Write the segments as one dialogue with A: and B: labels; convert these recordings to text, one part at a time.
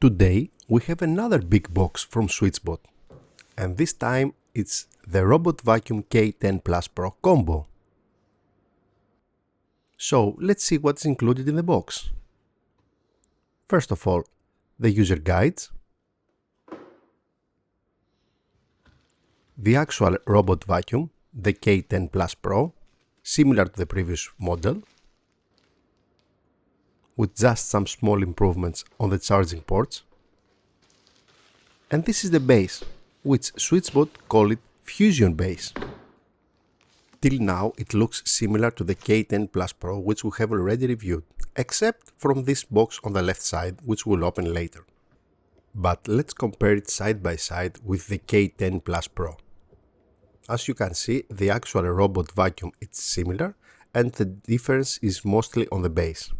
A: Today we have another big box from Switchbot, and this time it's the Robot Vacuum K10+Pro Combo. So let's see what's included in the box. First of all, the user guides, the actual robot vacuum, the K10+Pro, similar to the previous model, with just some small improvements on the charging ports. And this is the base, which Switchbot call it FusionBase. Till now it looks similar to the K10+Pro, which we have already reviewed, except from this box on the left side, which we'll open later. But let's compare it side by side with the K10+Pro. As you can see, the actual robot vacuum is similar, and the difference is mostly on the base.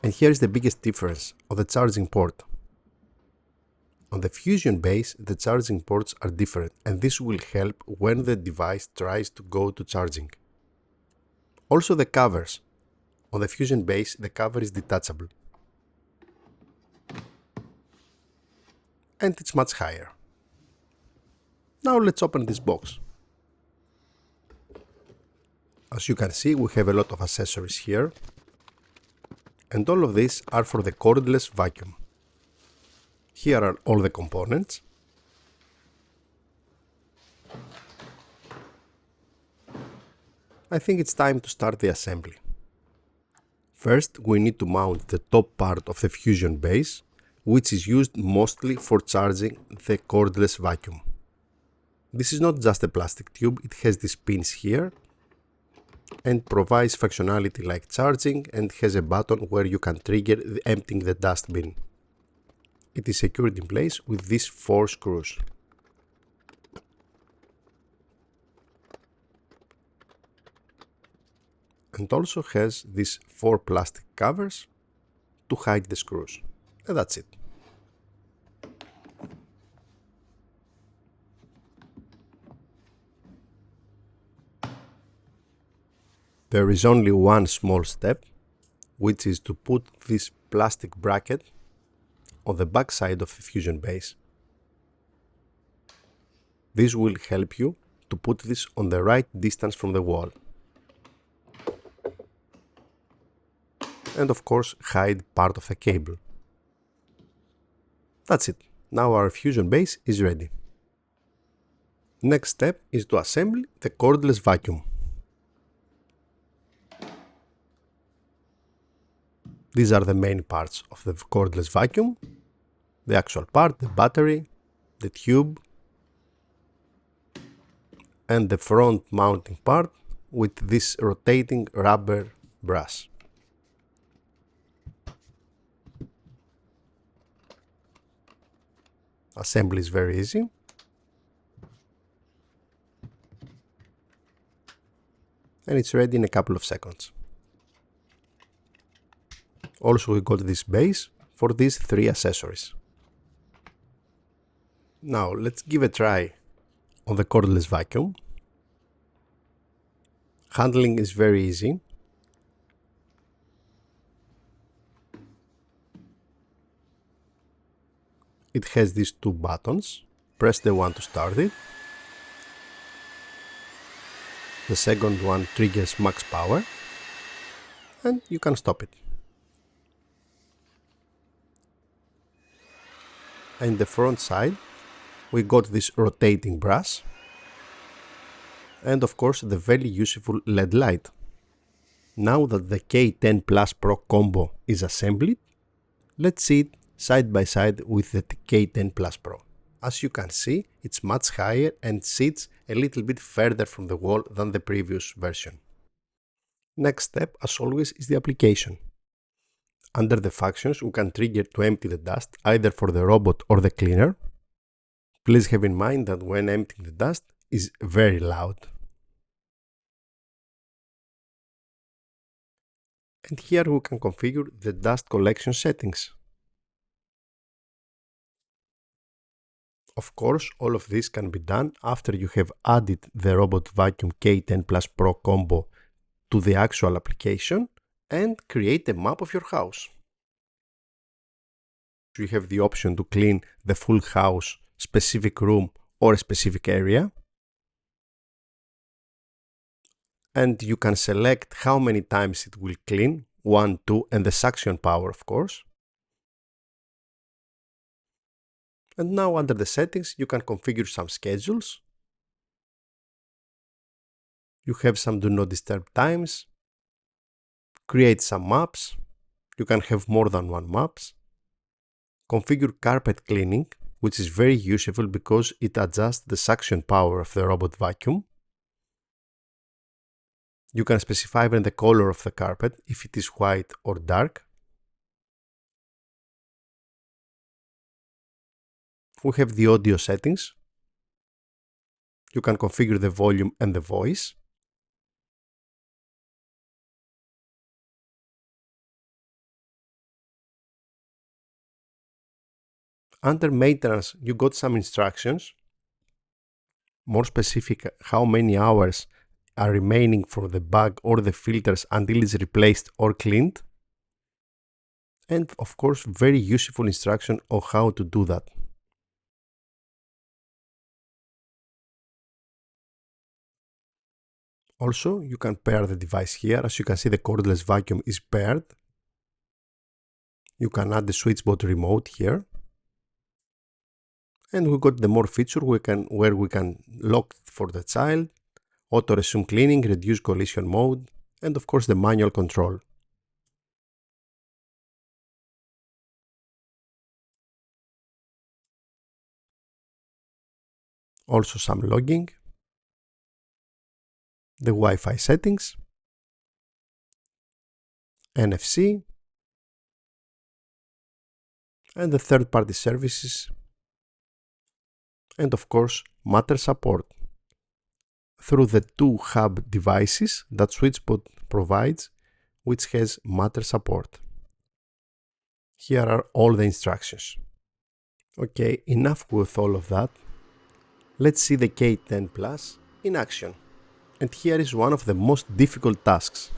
A: And here is the biggest difference on the charging port. On the FusionBase, the charging ports are different, and this will help when the device tries to go to charging. Also the covers. On the FusionBase, the cover is detachable. And it's much higher. Now let's open this box. As you can see, we have a lot of accessories here. And all of these are for the cordless vacuum. Here are all the components. I think it's time to start the assembly. First, we need to mount the top part of the FusionBase, which is used mostly for charging the cordless vacuum. This is not just a plastic tube, it has these pins here and provides functionality like charging, and has a button where you can trigger emptying the dustbin. It is secured in place with these 4 screws. And also has these 4 plastic covers to hide the screws. And that's it. There is only one small step, which is to put this plastic bracket on the back side of the FusionBase. This will help you to put this on the right distance from the wall. And of course hide part of the cable. That's it. Now our FusionBase is ready. Next step is to assemble the cordless vacuum. These are the main parts of the cordless vacuum. The actual part, the battery, the tube, and the front mounting part with this rotating rubber brass. Assembly is very easy. And it's ready in a couple of seconds. Also, we got this base for these 3 accessories. Now let's give a try on the cordless vacuum. Handling is very easy. It has these 2 buttons. Press the one to start it. The second one triggers max power, and you can stop it. And the front side, we got this rotating brass, and of course the very useful LED light. Now that the K10+Pro Combo is assembled, let's see it side by side with the K10+Pro. As you can see, it's much higher and sits a little bit further from the wall than the previous version. Next step, as always, is the application. Under the functions, we can trigger to empty the dust either for the robot or the cleaner. Please have in mind that when emptying the dust is very loud. And here we can configure the dust collection settings. Of course, all of this can be done after you have added the Robot Vacuum K10+Pro Combo to the actual application and create a map of your house. You have the option to clean the full house, specific room or a specific area. And you can select how many times it will clean, 1, 2, and the suction power, of course. And now under the settings, you can configure some schedules. You have some do not disturb times. Create some maps. You can have more than one maps. Configure carpet cleaning, which is very useful because it adjusts the suction power of the robot vacuum. You can specify even the color of the carpet, if it is white or dark. We have the audio settings. You can configure the volume and the voice. Under maintenance, you got some instructions. More specific, how many hours are remaining for the bag or the filters until it's replaced or cleaned. And of course, very useful instruction on how to do that. Also, you can pair the device here. As you can see, the cordless vacuum is paired. You can add the Switchbot remote here. And we got the more feature where we can lock for the child, auto resume cleaning, reduce collision mode, and of course the manual control. Also some logging, the Wi-Fi settings, NFC, and the third-party services, and of course Matter support through the two hub devices that Switchbot provides, which has Matter support. Here are all the instructions. Okay, enough with all of that. Let's see the K10 Plus in action. And here is one of the most difficult tasks.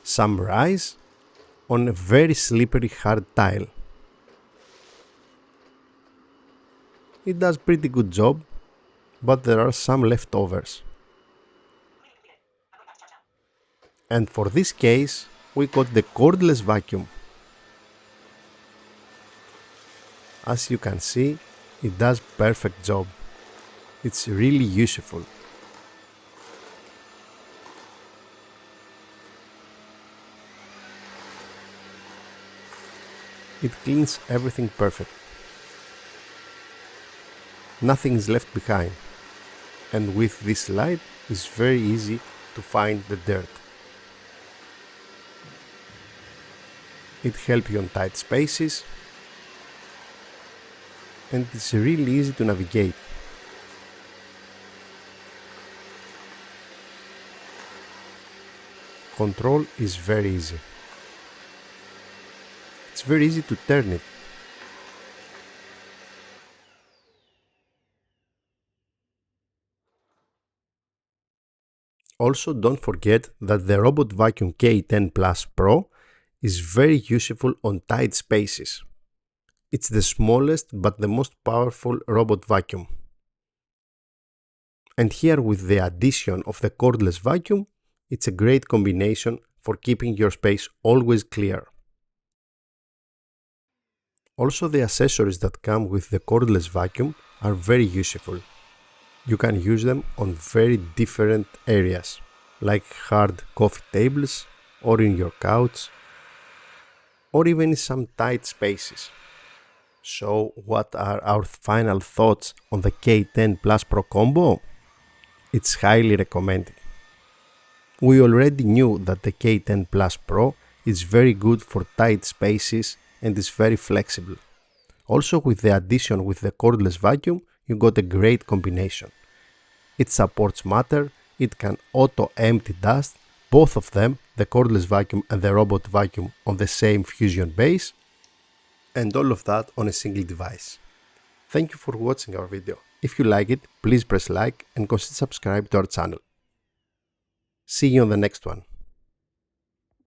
A: Some rise on a very slippery hard tile. It does pretty good job, but there are some leftovers. And for this case, we got the cordless vacuum. As you can see, it does perfect job. It's really useful. It cleans everything perfect. Nothing is left behind. And with this light, it's very easy to find the dirt. It helps you on tight spaces. And it's really easy to navigate. Control is very easy. It's very easy to turn it. Also, don't forget that the Robot Vacuum K10+Pro is very useful on tight spaces. It's the smallest but the most powerful robot vacuum. And here with the addition of the cordless vacuum, it's a great combination for keeping your space always clear. Also, the accessories that come with the cordless vacuum are very useful. You can use them on very different areas, like hard coffee tables, or in your couch, or even in some tight spaces. So, what are our final thoughts on the K10+Pro Combo? It's highly recommended. We already knew that the K10+Pro is very good for tight spaces and is very flexible. Also, with the addition with the cordless vacuum, you got a great combination. It supports Matter, it can auto-empty dust, both of them, the cordless vacuum and the robot vacuum, on the same FusionBase, and all of that on a single device. Thank you for watching our video. If you like it, please press like and consider subscribe to our channel. See you on the next one.